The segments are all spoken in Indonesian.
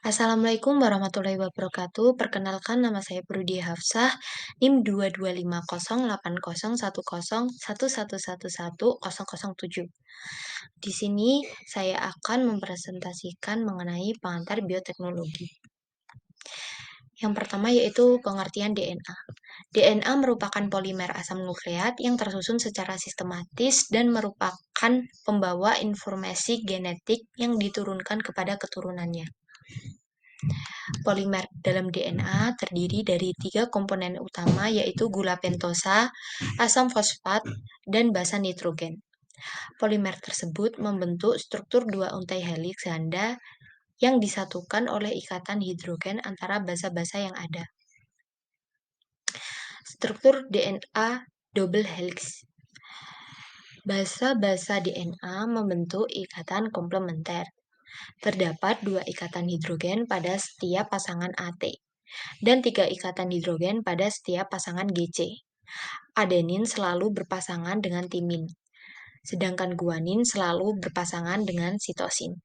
Assalamualaikum warahmatullahi wabarakatuh. Perkenalkan nama saya Prudia Hafsah, NIM 22508011111107. Di sini saya akan mempresentasikan mengenai pengantar bioteknologi. Yang pertama yaitu pengertian DNA. DNA merupakan polimer asam nukleat yang tersusun secara sistematis dan merupakan pembawa informasi genetik yang diturunkan kepada keturunannya. Polimer dalam DNA terdiri dari 3 komponen utama yaitu gula pentosa, asam fosfat, dan basa nitrogen. Polimer tersebut membentuk struktur dua untai heliks ganda yang disatukan oleh ikatan hidrogen antara basa-basa yang ada. Struktur DNA double helix. Basa-basa DNA membentuk ikatan komplementer. Terdapat 2 ikatan hidrogen pada setiap pasangan AT dan 3 ikatan hidrogen pada setiap pasangan GC. Adenin selalu berpasangan dengan timin, sedangkan guanin selalu berpasangan dengan sitosin.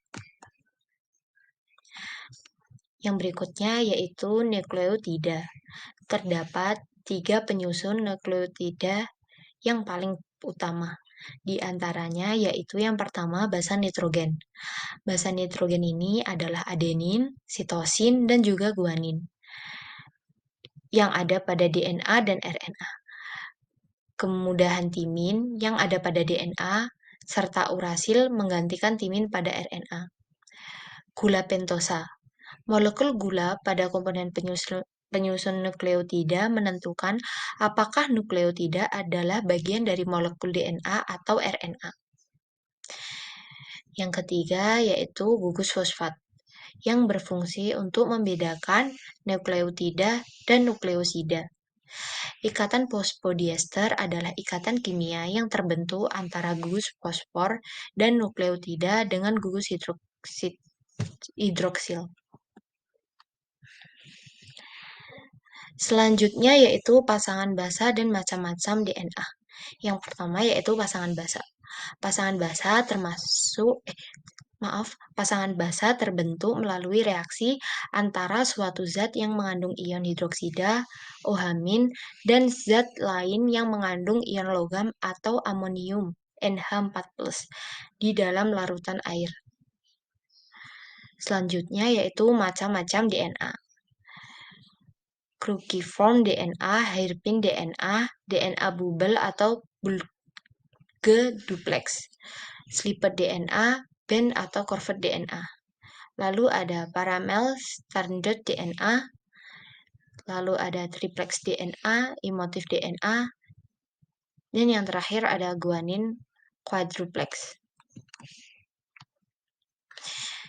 Yang berikutnya yaitu nukleotida. Terdapat 3 penyusun nukleotida yang paling utama. Di antaranya yaitu yang pertama basa nitrogen. Basa nitrogen ini adalah adenin, sitosin, dan juga guanin yang ada pada DNA dan RNA. Kemudahan timin yang ada pada DNA serta urasil menggantikan timin pada RNA. Gula pentosa. Molekul gula pada komponen penyusun nukleotida menentukan apakah nukleotida adalah bagian dari molekul DNA atau RNA. Yang ketiga yaitu gugus fosfat yang berfungsi untuk membedakan nukleotida dan nukleosida. Ikatan fosfodiester adalah ikatan kimia yang terbentuk antara gugus fosfor dan nukleotida dengan gugus hidroksil. Selanjutnya yaitu pasangan basa dan macam-macam DNA. Yang pertama yaitu pasangan basa. Pasangan basa terbentuk melalui reaksi antara suatu zat yang mengandung ion hidroksida, OH-, dan zat lain yang mengandung ion logam atau amonium, NH4+, di dalam larutan air. Selanjutnya yaitu macam-macam DNA. Cruciform DNA, hairpin DNA, DNA bubble atau bulge duplex, slipped DNA, band atau curved DNA. Lalu ada parallel stranded DNA, lalu ada triplex DNA, emotive DNA, dan yang terakhir ada guanin quadruplex.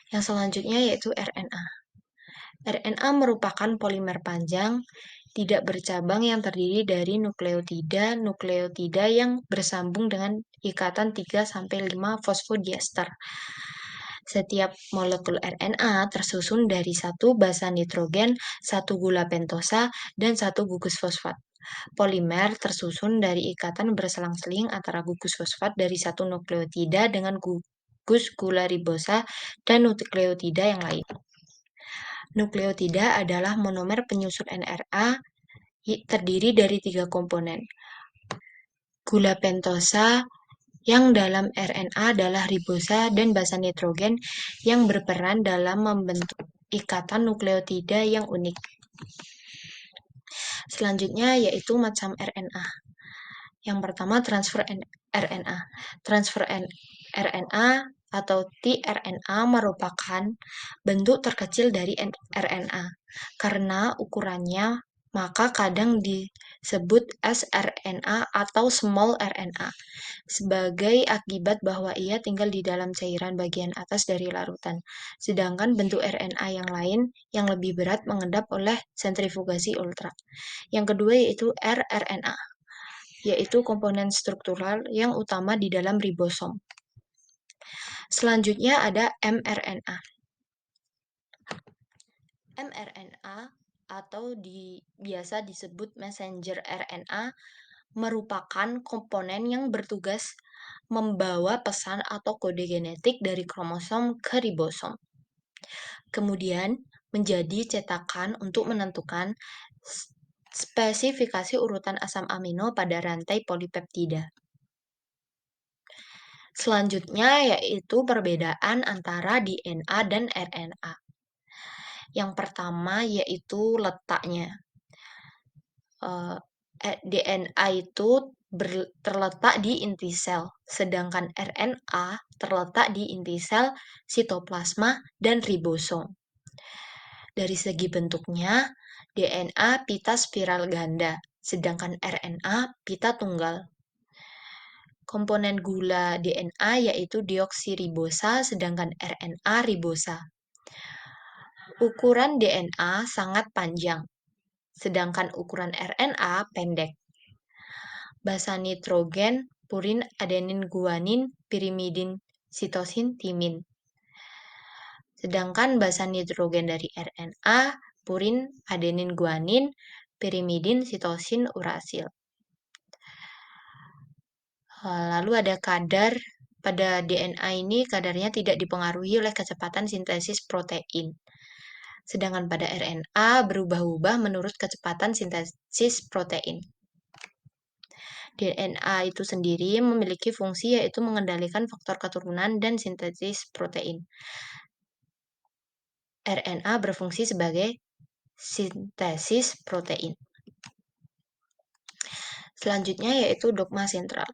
Yang selanjutnya yaitu RNA. RNA merupakan polimer panjang tidak bercabang yang terdiri dari nukleotida yang bersambung dengan ikatan 3-5 fosfodiester. Setiap molekul RNA tersusun dari 1 basa nitrogen, 1 gula pentosa, dan 1 gugus fosfat. Polimer tersusun dari ikatan berselang-seling antara gugus fosfat dari 1 nukleotida dengan gugus gula ribosa dan nukleotida yang lain. Nukleotida adalah monomer penyusun NRA terdiri dari 3 komponen. Gula pentosa yang dalam RNA adalah ribosa dan basa nitrogen yang berperan dalam membentuk ikatan nukleotida yang unik. Selanjutnya yaitu macam RNA. Yang pertama transfer RNA. Transfer RNA atau tRNA merupakan bentuk terkecil dari RNA. Karena ukurannya maka kadang disebut sRNA atau small RNA sebagai akibat bahwa ia tinggal di dalam cairan bagian atas dari larutan. Sedangkan bentuk RNA yang lain yang lebih berat mengendap oleh sentrifugasi ultra. Yang kedua yaitu rRNA, yaitu komponen struktural yang utama di dalam ribosom. Selanjutnya ada mRNA. mRNA atau biasa disebut messenger RNA merupakan komponen yang bertugas membawa pesan atau kode genetik dari kromosom ke ribosom. Kemudian, menjadi cetakan untuk menentukan spesifikasi urutan asam amino pada rantai polipeptida. Selanjutnya yaitu perbedaan antara DNA dan RNA. Yang pertama yaitu letaknya. DNA itu terletak di inti sel, sedangkan RNA terletak di inti sel, sitoplasma, dan ribosom. Dari segi bentuknya, DNA pita spiral ganda, sedangkan RNA pita tunggal. Komponen gula DNA yaitu deoksiribosa, sedangkan RNA ribosa. Ukuran DNA sangat panjang, sedangkan ukuran RNA pendek. Basa nitrogen, purin, adenin, guanin, pirimidin, sitosin, timin. Sedangkan basa nitrogen dari RNA, purin, adenin, guanin, pirimidin, sitosin, urasil. Lalu ada kadar. Pada DNA ini kadarnya tidak dipengaruhi oleh kecepatan sintesis protein. Sedangkan pada RNA berubah-ubah menurut kecepatan sintesis protein. DNA itu sendiri memiliki fungsi yaitu mengendalikan faktor keturunan dan sintesis protein. RNA berfungsi sebagai sintesis protein. Selanjutnya yaitu dogma sentral.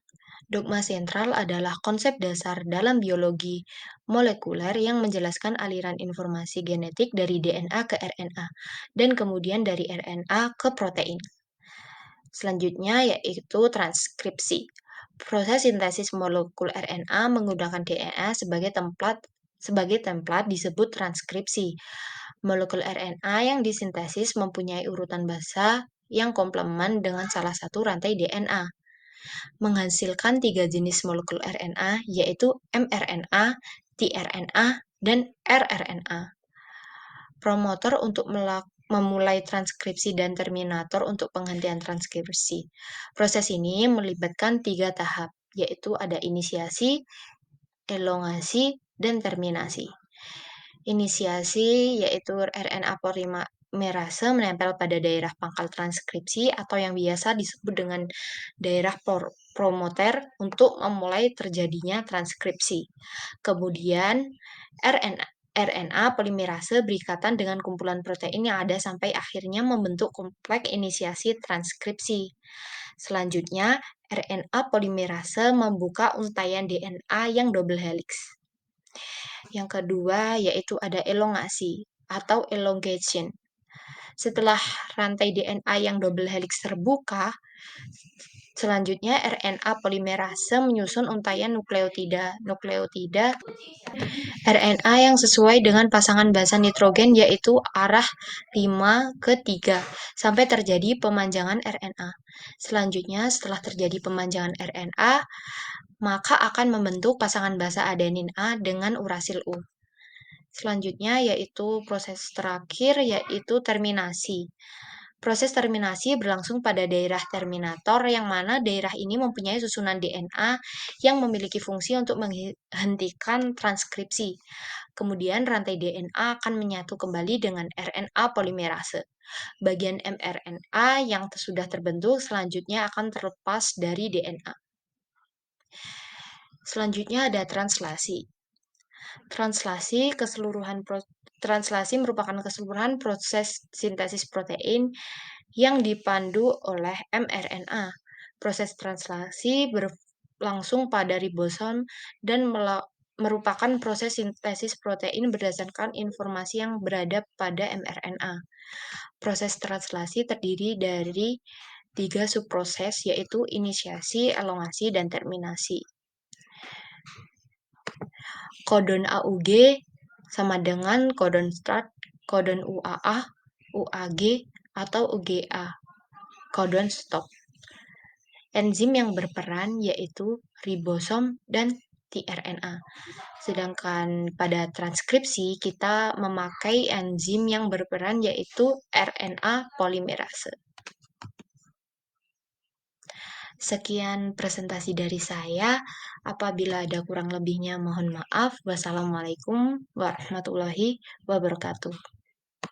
Dogma sentral adalah konsep dasar dalam biologi molekuler yang menjelaskan aliran informasi genetik dari DNA ke RNA dan kemudian dari RNA ke protein. Selanjutnya yaitu transkripsi. Proses sintesis molekul RNA menggunakan DNA sebagai template disebut transkripsi. Molekul RNA yang disintesis mempunyai urutan basa yang komplement dengan salah satu rantai DNA. Menghasilkan 3 jenis molekul RNA yaitu mRNA, tRNA, dan rRNA. Promotor untuk memulai transkripsi dan terminator untuk penghentian transkripsi. Proses ini melibatkan 3 tahap, yaitu ada inisiasi, elongasi, dan terminasi. Inisiasi yaitu RNA polimerase menempel pada daerah pangkal transkripsi atau yang biasa disebut dengan daerah promoter untuk memulai terjadinya transkripsi. Kemudian RNA polimerase berikatan dengan kumpulan protein yang ada sampai akhirnya membentuk kompleks inisiasi transkripsi. Selanjutnya, RNA polimerase membuka untaian DNA yang double helix. Yang kedua yaitu ada elongasi atau elongation. Setelah rantai DNA yang double helix terbuka, selanjutnya RNA polimerase menyusun untaian nukleotida RNA yang sesuai dengan pasangan basa nitrogen yaitu arah 5 ke 3 sampai terjadi pemanjangan RNA. Selanjutnya setelah terjadi pemanjangan RNA, maka akan membentuk pasangan basa adenin A dengan urasil U. Selanjutnya yaitu proses terakhir yaitu terminasi. Proses terminasi berlangsung pada daerah terminator yang mana daerah ini mempunyai susunan DNA yang memiliki fungsi untuk menghentikan transkripsi. Kemudian rantai DNA akan menyatu kembali dengan RNA polimerase. Bagian mRNA yang sudah terbentuk selanjutnya akan terlepas dari DNA. Selanjutnya ada translasi. Translasi merupakan keseluruhan proses sintesis protein yang dipandu oleh mRNA. Proses translasi berlangsung pada ribosom dan merupakan proses sintesis protein berdasarkan informasi yang berada pada mRNA. Proses translasi terdiri dari 3 subproses yaitu inisiasi, elongasi, dan terminasi. Kodon AUG sama dengan kodon start, kodon UAA, UAG, atau UGA, kodon stop. Enzim yang berperan yaitu ribosom dan tRNA. Sedangkan pada transkripsi kita memakai enzim yang berperan yaitu RNA polimerase. Sekian presentasi dari saya. Apabila ada kurang lebihnya mohon maaf. Wassalamualaikum warahmatullahi wabarakatuh.